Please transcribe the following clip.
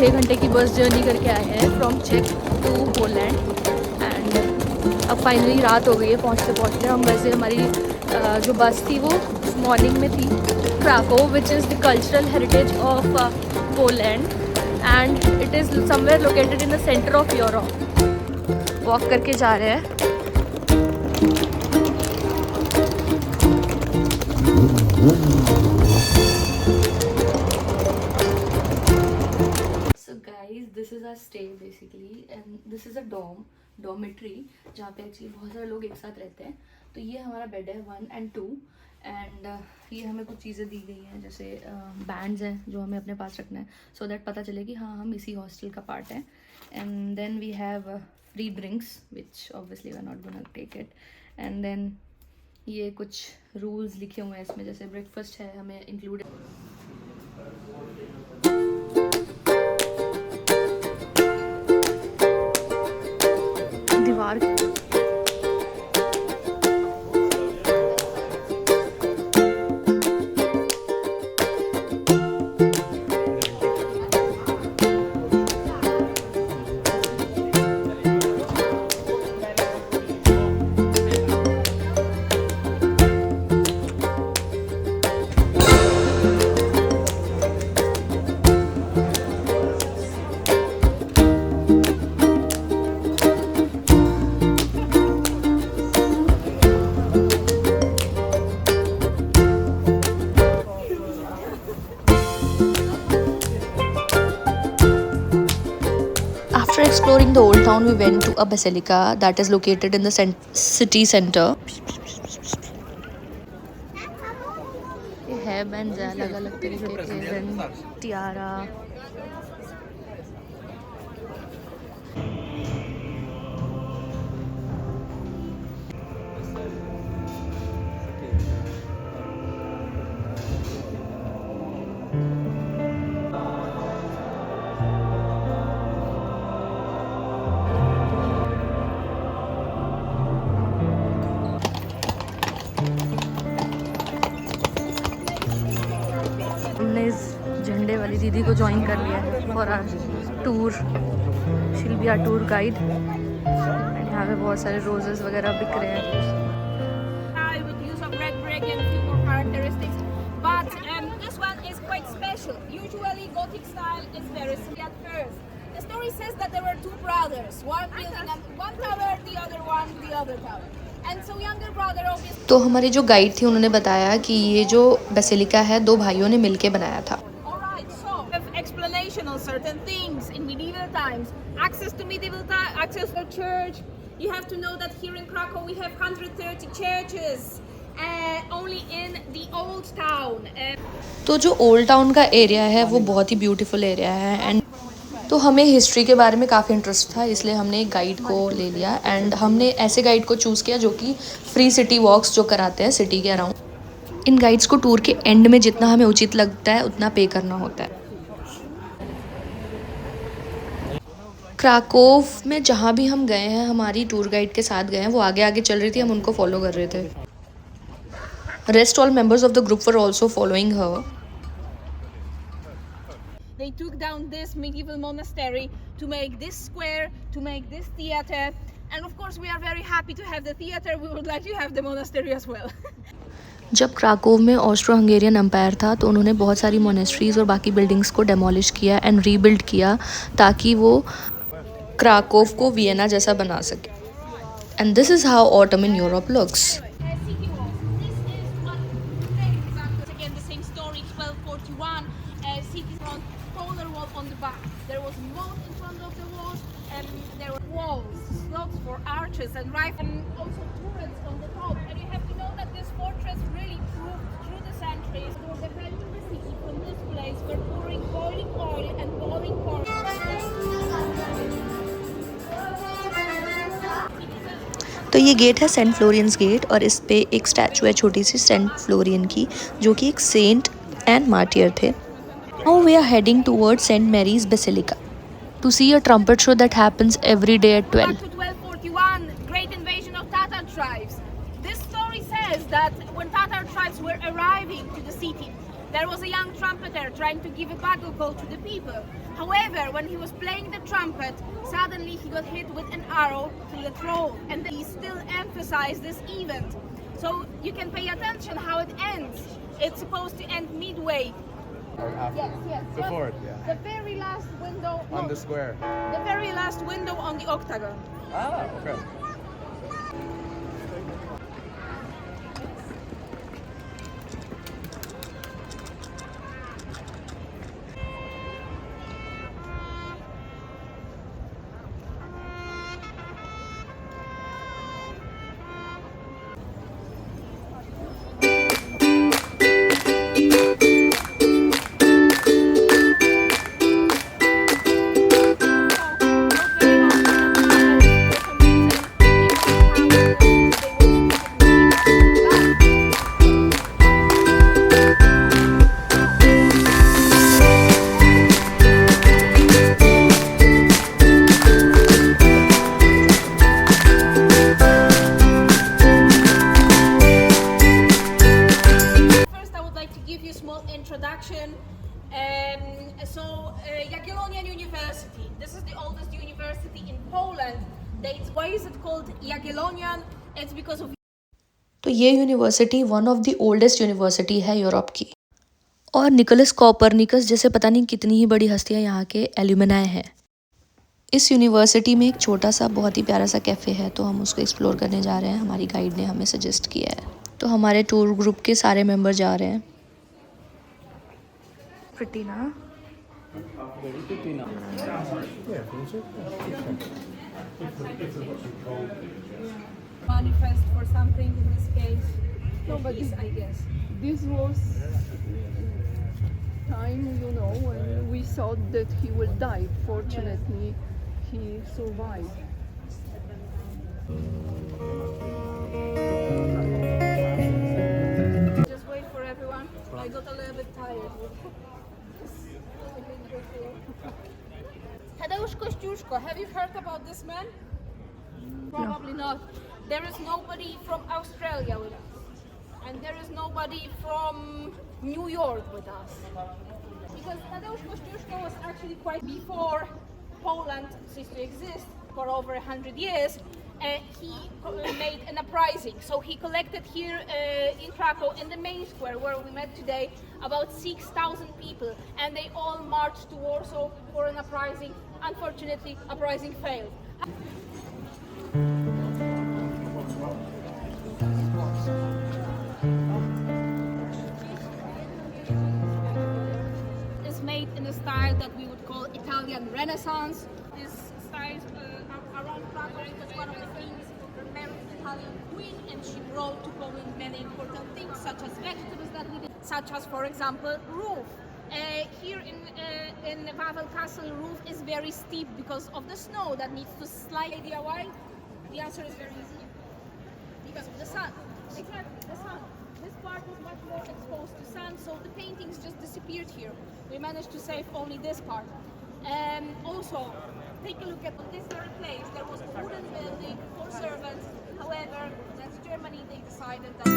6 घंटे की bus journey करके आए हैं फ्रॉम चेक टू पोलैंड। एंड अब फाइनली रात हो गई है पहुँचते पहुँचते। हम वैसे हमारी जो बस थी वो मॉर्निंग में थी Krakow, which is the cultural heritage of Poland and it is somewhere located in the centre of Europe. Walk करके जा रहे हैं। So guys, this is our stay basically and this is a dormitory जहाँ पे actually बहुत सारे लोग एक साथ रहते हैं। तो ये हमारा बेड है 1 and 2 एंड ये हमें कुछ चीज़ें दी गई हैं जैसे बैंड्स हैं जो हमें अपने पास रखना है सो दैट पता चले कि हाँ हम इसी हॉस्टल का पार्ट हैं। And then we have free drinks which obviously we are not gonna take it. And then ये कुछ रूल्स लिखे हुए हैं इसमें, जैसे ब्रेकफास्ट है हमें इंक्लूड। दीवार After exploring the old town, we went to a basilica that is located in the city center. ये है बैंड अलग अलग तरीके के, टियारा। हमने इस झंडे वाली दीदी को ज्वाइन कर लिया है for our tour. She'll be our tour guide. यहाँ पे बहुत सारे रोजेस वगैरह बिक रहे हैं। But this one is quite special. Usually Gothic style is very simple at first. The story says that there were two brothers, one building one tower, the other one the other tower. And so younger brother obviously. तो हमारी जो guide थी उन्होंने बताया कि ये जो basilica है दो भाइयों ने मिलके बनाया था। Alright, so explanation of certain things in medieval times. Access to medieval time, access to church. You have to know that here in Krakow we have 130 churches. Only in the old town. तो जो old town का area है वो बहुत ही beautiful area है and तो हमें history के बारे में काफ़ी इंटरेस्ट था, इसलिए हमने एक गाइड को ले लिया एंड हमने ऐसे गाइड को चूज़ किया जो कि फ्री सिटी वॉक्स जो कराते हैं सिटी के अराउंड। इन गाइड्स को टूर के एंड में जितना हमें उचित लगता है उतना पे करना होता है। क्राकोव में जहाँ भी हम गए हैं हमारी टूर गाइड के साथ गए हैं, वो आगे आगे चल रही थी, हम उनको फॉलो कर रहे थे। Rest all members of the group were also following her. They took down this medieval monastery to make this square, to make this theater, and of course we are very happy to have the theater. We would like to have the monastery as well. जब Krakow में Austro Hungarian empire था तो उन्होंने बहुत सारी monasteries और बाकी buildings को डेमोलिश किया एंड रीबिल्ड किया ताकि वो क्राकोव को वियना जैसा बना सके। And this is how autumn in Europe looks. And right, and also turrets on the top. And you have to know that this fortress really proved through the centuries for defending the city from this place, for pouring boiling oil and boiling pork. तो ये gate है Saint फ्लोरियंस gate और इस पे एक statue है छोटी सी Saint Florian की जो कि एक सेंट एंड मार्टियर थे। Now we are heading towards saint Mary's basilica to see a trumpet show that happens every day at 12। Tribes. This story says that when Tatar tribes were arriving to the city, there was a young trumpeter trying to give a battle call to the people. However, when he was playing the trumpet, suddenly he got hit with an arrow through the throat, and he still emphasized this event. So you can pay attention how it ends. It's supposed to end midway. Or after? Yes. Before it, yeah. The very last window. On the square. The very last window on the octagon. Ah, okay. First, I would like to give you a small introduction. Jagiellonian University. This is the oldest university in Poland. Why is it called Jagiellonian? It's because of तो ये university one of the oldest university है Europe की, और Nicholas Copernicus जैसे पता नहीं कितनी ही बड़ी हस्तियां यहाँ के एल्यूमिनाई हैं। इस यूनिवर्सिटी में एक छोटा सा बहुत ही प्यारा सा कैफ़े है, तो हम उसको एक्सप्लोर करने जा रहे हैं। हमारी गाइड ने हमें सजेस्ट किया है, तो हमारे टूर ग्रुप के सारे मेंबर जा रहे हैं। प्रिटी ना manifest for something in this case. No, but this, I guess. This was time, when we thought that he will die. Fortunately, he survived. Just wait for everyone. I got a little bit tired. Tadeusz Kościuszko, have you heard about this man? Probably not. There is nobody from Australia with us. And there is nobody from New York with us. Because Tadeusz Kościuszko was actually quite before Poland ceased to exist for over 100 years. He made an uprising. So he collected here in Krakow, in the main square where we met today, about 6,000 people. And they all marched to Warsaw for an uprising. Unfortunately, uprising failed. Is made in a style that we would call Italian Renaissance. This style around Krakow was one of the kings married Italian queen, and she brought to Poland many important things, such as vegetables that we did, such as, for example, roof. Here in Wawel Castle, roof is very steep because of the snow that needs to slide. Idea why? The answer is very easy. Because of the sun. Exactly, the sun. This part was much more exposed to sun, so the paintings just disappeared here. We managed to save only this part. Also, take a look at this very place. There was a wooden building for servants. However, that's Germany. They decided that